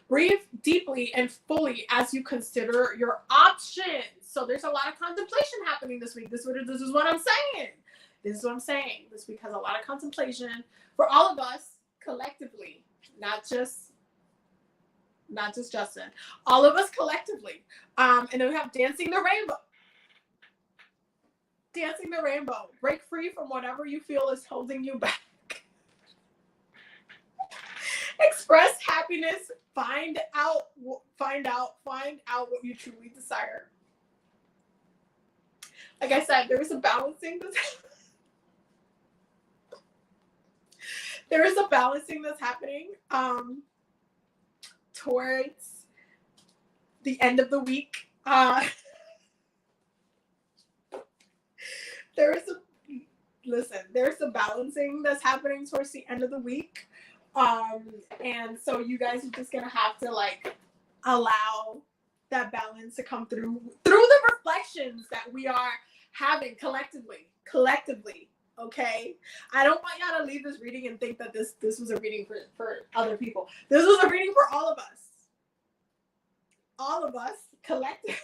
Breathe deeply and fully as you consider your options. So there's a lot of contemplation happening this week. This is what I'm saying. This is what I'm saying. This week has a lot of contemplation for all of us collectively, not just Justin, all of us collectively. And then we have dancing the rainbow. Dancing the rainbow. Break free from whatever you feel is holding you back. Express happiness. Find out what you truly desire. Like I said, there is a balancing that's happening towards the end of the week. There's a balancing that's happening towards the end of the week. And so you guys are just gonna have to like allow that balance to come through the reflections that we are having collectively. Okay, I don't want y'all to leave this reading and think that this was a reading for other people. This was a reading for all of us collectively.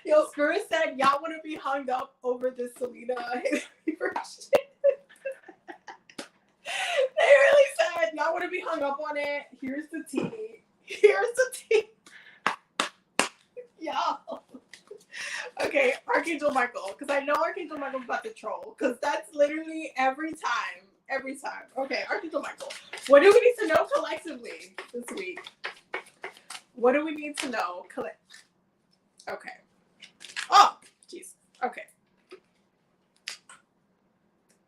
Yo, Spirit said y'all want to be hung up over this Selena version. They really said y'all want to be hung up on it. Here's the tea. Y'all. Okay, Archangel Michael, because I know Archangel Michael's about to troll, because that's literally every time. Okay, Archangel Michael, what do we need to know collectively this week? What do we need to know? Okay. Oh, jeez. Okay.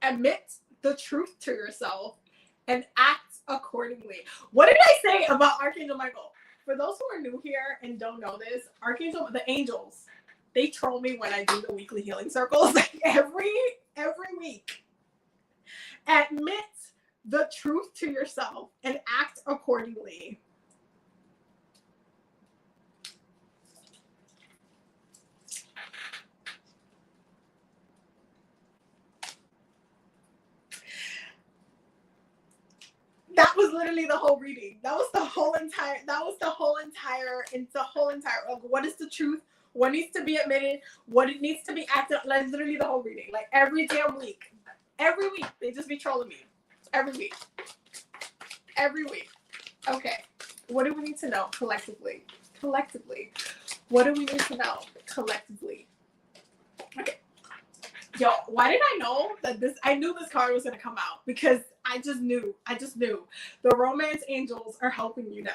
Admit the truth to yourself and act accordingly. What did I say about Archangel Michael? For those who are new here and don't know this, the angels, they troll me when I do the weekly healing circles every week. Admit the truth to yourself and act accordingly. That was literally the whole reading. That was the whole entire, what is the truth? what needs to be admitted, what it needs to be acted, like literally the whole reading, like every damn week. Every week, they just be trolling me. Every week. Every week. Okay. What do we need to know collectively? Collectively. What do we need to know collectively? Okay. Yo, why did I know that this? I knew this card was going to come out because I just knew. The romance angels are helping you now.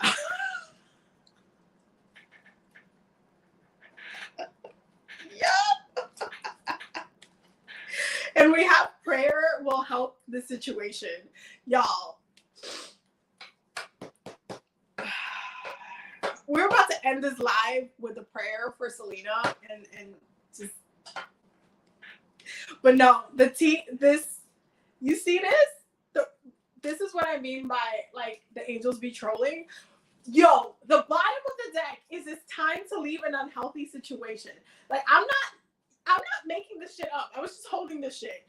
Yup. And we have prayer will help the situation. Y'all. We're about to end this live with a prayer for Selena and just, but no, you see this? This is what I mean by like the angels be trolling. Yo, the bottom of the deck is it's time to leave an unhealthy situation. Like I'm not making this shit up. I was just holding this shit.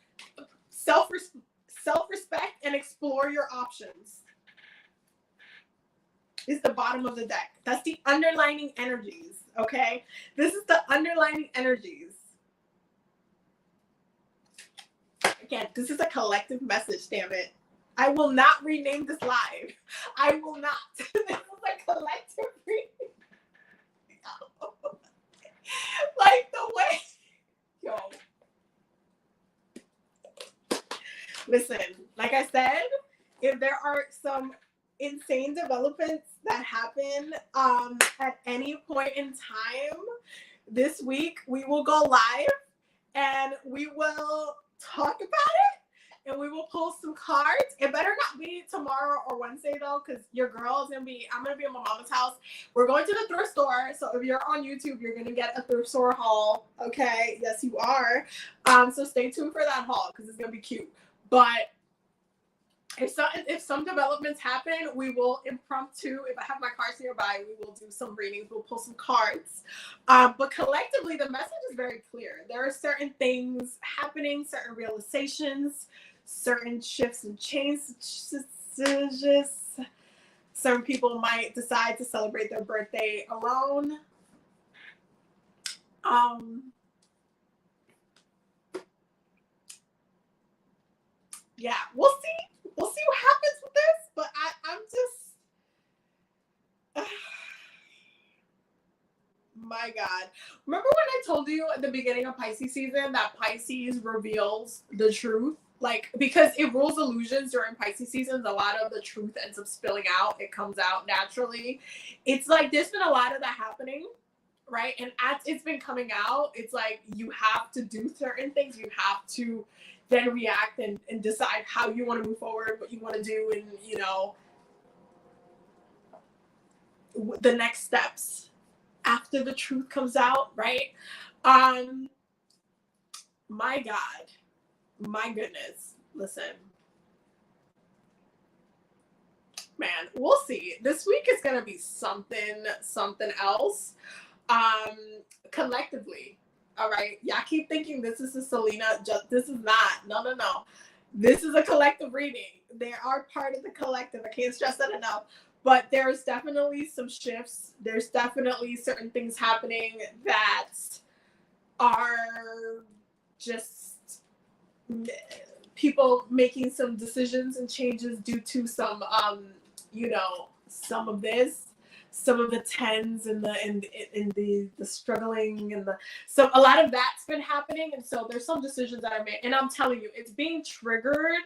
Self-respect and explore your options. Is the bottom of the deck. That's the underlining energies, okay? This is the underlining energies. Again, this is a collective message, damn it. I will not rename this live. I will not. This is a collective reading. Like the way, yo. Listen, like I said, if there are some insane developments that happen at any point in time this week, we will go live and we will talk about it and we will pull some cards. It better not be tomorrow or Wednesday though, because your girl is I'm gonna be at my mama's house. We're going to the thrift store, so if you're on YouTube, you're gonna get a thrift store haul. Okay, yes you are. So stay tuned for that haul because it's gonna be cute. But if some developments happen, we will impromptu. If I have my cards nearby, we will do some readings. We'll pull some cards. But collectively, the message is very clear. There are certain things happening, certain realizations, certain shifts and changes. Certain people might decide to celebrate their birthday alone. Yeah, we'll see. We'll see what happens with this, but I'm just, my God. Remember when I told you at the beginning of Pisces season that Pisces reveals the truth? Like, because it rules illusions during Pisces seasons, a lot of the truth ends up spilling out. It comes out naturally. It's like, there's been a lot of that happening, right? And as it's been coming out, it's like, you have to do certain things. You have to then react and decide how you want to move forward, what you want to do, and, you know, the next steps after the truth comes out, right? My God, my goodness, listen, man, we'll see. This week is going to be something else, collectively. All right. Y'all keep thinking this is a Selena. This is not. No. This is a collective reading. They are part of the collective. I can't stress that enough. But there's definitely some shifts. There's definitely certain things happening that are just people making some decisions and changes due to some, some of this. Some of the tens and the struggling and a lot of that's been happening, and so there's some decisions that I made, and I'm telling you, it's being triggered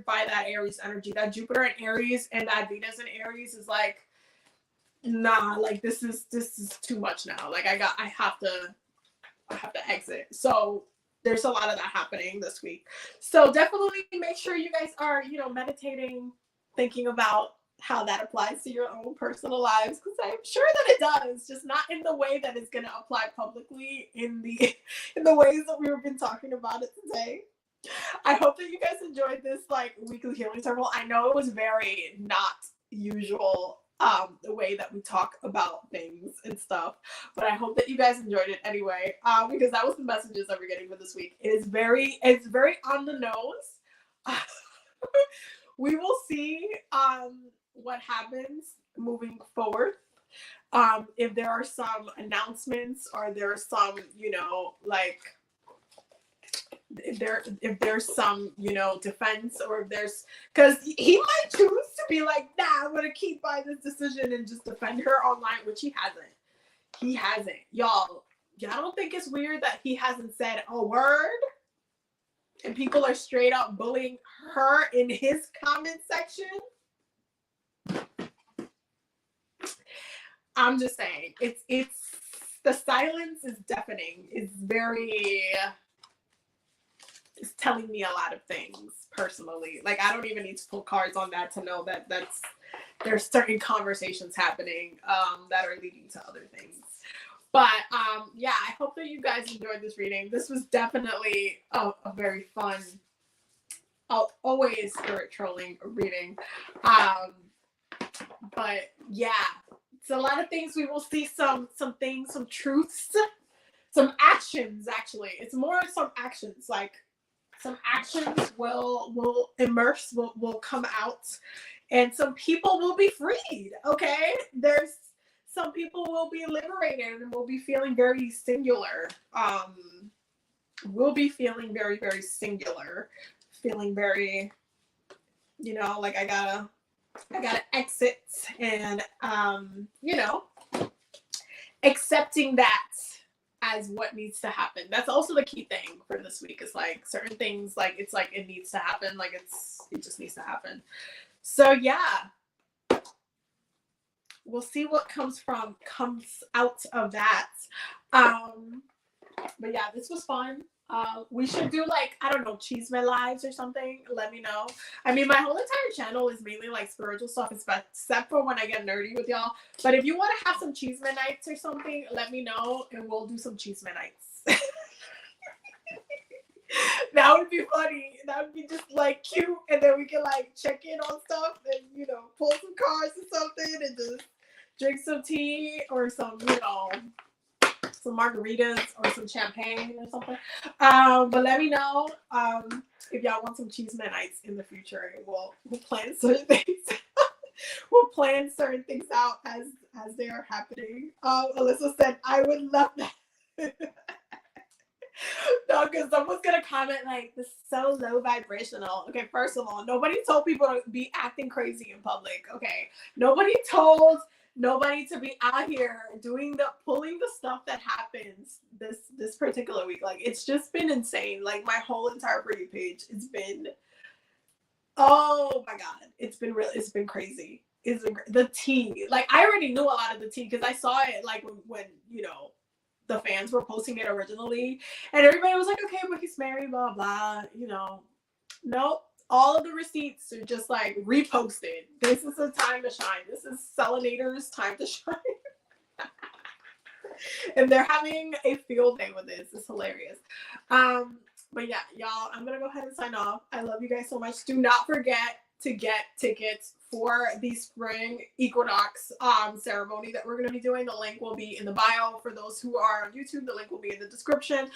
by that Aries energy, that Jupiter in Aries and that Venus in Aries is like, nah, like this is too much now. Like I have to exit. So there's a lot of that happening this week. So definitely make sure you guys are, meditating, thinking about how that applies to your own personal lives, because I'm sure that it does, just not in the way that it's going to apply publicly in the ways that we've been talking about it today. I hope that you guys enjoyed this like weekly healing circle. I know it was very not usual, the way that we talk about things and stuff, but I hope that you guys enjoyed it anyway, because that was the messages that we're getting for this week. It's very on the nose. We will see what happens moving forward. if there are some announcements or there are some, you know, like if there's some, you know, defense, or if there's, because he might choose to be like, nah, I'm gonna keep by this decision and just defend her online, which he hasn't. Y'all don't think it's weird that he hasn't said a word and people are straight up bullying her in his comment section? I'm just saying, it's the silence is deafening. It's telling me a lot of things personally. Like, I don't even need to pull cards on that to know that there's certain conversations happening that are leading to other things. But yeah, I hope that you guys enjoyed this reading. This was definitely a very fun, always spirit trolling reading. But yeah, it's a lot of things. We will see some things, some truths, some actions. Actually, it's more some actions. Like, some actions will immerse, will come out, and some people will be freed. Okay, there's some people will be liberated and will be feeling very singular. Will be feeling very, very singular, feeling very, you know, like I gotta exit, and you know, accepting that as what needs to happen. That's also the key thing for this week, is like certain things, like it's like it needs to happen, like it just needs to happen. So yeah, we'll see what comes out of that. But yeah, this was fun. We should do, like, I don't know, Cheeseman lives or something. Let me know. I mean, my whole entire channel is mainly like spiritual stuff, except for when I get nerdy with y'all. But if you want to have some Cheeseman nights or something, let me know and we'll do some Cheeseman nights. That would be funny. That would be just like cute, and then we can like check in on stuff and, you know, pull some cards or something and just drink some tea or some, you know, some margaritas or some champagne or something. But let me know if y'all want some Cheeseman nights in the future, and we'll plan certain things. We'll plan certain things out as they are happening. Alyssa said, I would love that. No, because someone's gonna comment like, this is so low vibrational. Okay, first of all, nobody told people to be acting crazy in public. Okay, nobody told nobody to be out here pulling the stuff that happens this particular week. Like, it's just been insane. Like, my whole entire pretty page, it's been, oh my god, it's been crazy. It's the tea. Like, I already knew a lot of the tea because I saw it like when you know, the fans were posting it originally, and everybody was like, okay, but he's married, blah blah, you know. Nope, all of the receipts are just like reposted. This is a time to shine. This is Selinator's time to shine. And they're having a field day with this. It's hilarious. But yeah, y'all, I'm gonna go ahead and sign off. I love you guys so much. Do not forget to get tickets for the spring equinox ceremony that we're going to be doing. The link will be in the bio. For those who are on YouTube, the link will be in the description.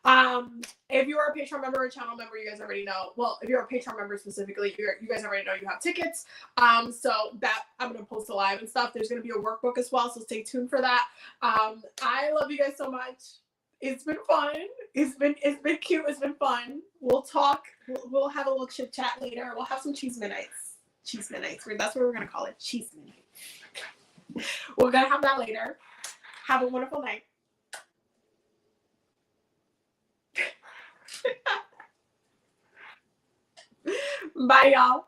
If you are a Patreon member or channel member, you guys already know. Well, if you're a Patreon member specifically, you guys already know you have tickets. So that I'm going to post a live and stuff. There's going to be a workbook as well, so stay tuned for that. I love you guys so much. It's been fun. It's been cute. It's been fun. We'll talk. We'll have a little chit chat later. We'll have some Cheeseman nights. Cheeseman nights. That's what we're gonna call it. Cheeseman nights. We're gonna have that later. Have a wonderful night. Bye, y'all.